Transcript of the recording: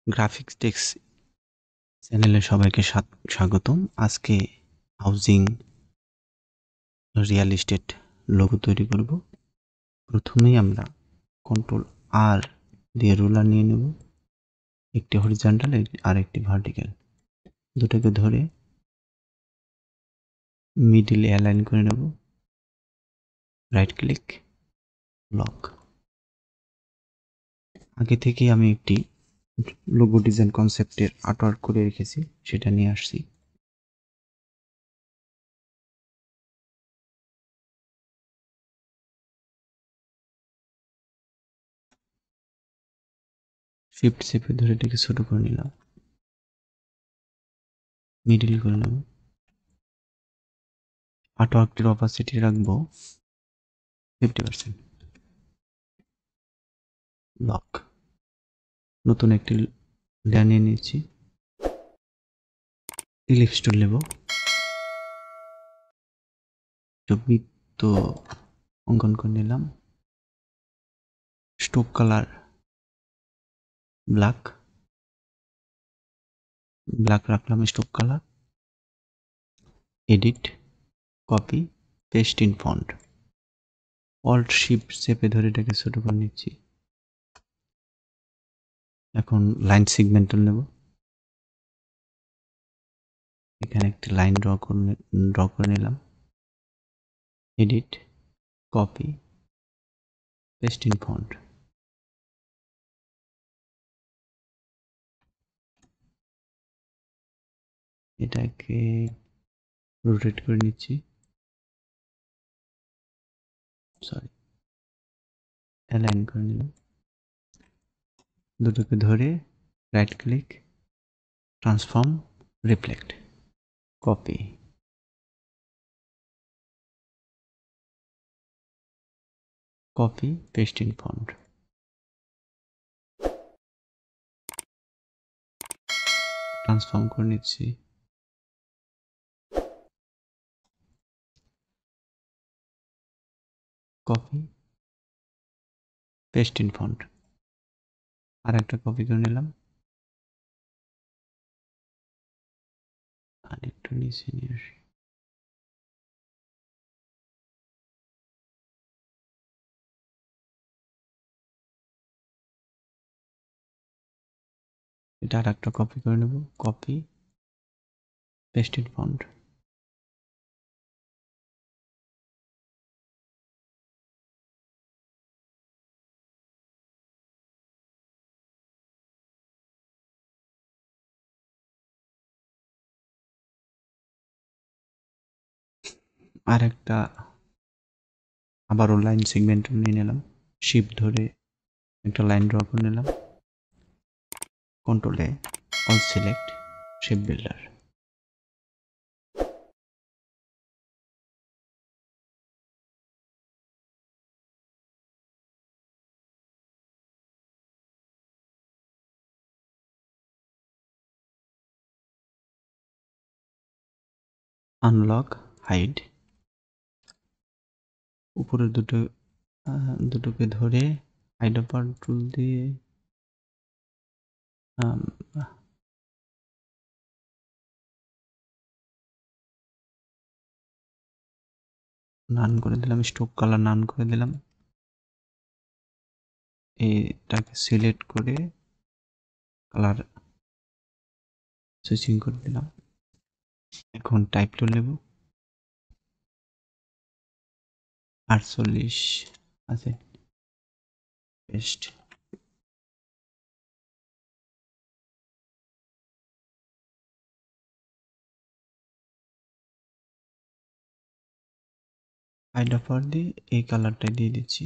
Graphics text চ্যানেলে সবাইকে স্বাগতম। আজকে হাউজিং রিয়েল এস্টেট লোগো তৈরি করব। প্রথমেই আমরা কন্ট্রোল আর দিয়ে রুলার নিয়ে নেব, একটি হরিজন্টাল আর একটি ভার্টিক্যাল, দুটোকে ধরে মিডিলে অ্যালাইন করে নেব। Right click, lock. আগে থেকেই আমি একটি লোগো ডিজাইন কনসেপ্টের আর্টওয়ার্ক করে রেখেছি, সেটা নিয়ে আসছি। শিফট চেপে ধরে এটাকে ছোট করে নিলাম, মিডিল করে নেব। আর্টওয়ার্কটির অপাসিটি রাখবো 50%। লক। নতুন একটি লেয়ার নিয়ে নিচ্ছি, ইলিপস টুল নেব, বৃত্ত অঙ্কন করে নিলাম। স্টোক কালার ব্ল্যাক, রাখলাম stroke colour. Edit, copy, paste in font. Alt shift চেপে ধরে এটাকে ছোট করে নিচ্ছি। এখন লাইন সেগমেন্ট টুল নেব, এখানে একটি লাইন ড্র করে নিলাম। Edit, copy, paste in front. এটাকে রোটেট করে নিচ্ছি, সরি অ্যালাইন করে নিলাম। দুটোকে ধরে right click, transform, reflect, copy, paste in front. Transform করে নিচ্ছি। Copy, paste in front. আর একটা কপি করে নিলাম, আর একটু নিচে নিয়ে আসি। এটা আর একটা কপি করে নেব, কপি, পেস্ট ইন ফন্ট। আর একটা আবারও লাইন সেগমেন্ট নিয়ে নিলাম, শিফট ধরে একটা লাইন ড্র করে নিলাম। Control A, all select, shape builder. Unlock, hide. উপরের দুটোকে ধরে হাইডার টুল দিয়ে নান করে দিলাম, স্টোক কালার নান করে দিলাম। এটাকে সিলেক্ট করে কালার সুইচিং করে দিলাম। এখন টাইপ টুল নেব, 48 আছে, পেস্ট। হাইডার দিয়ে এই কালারটা দিয়ে দিচ্ছি।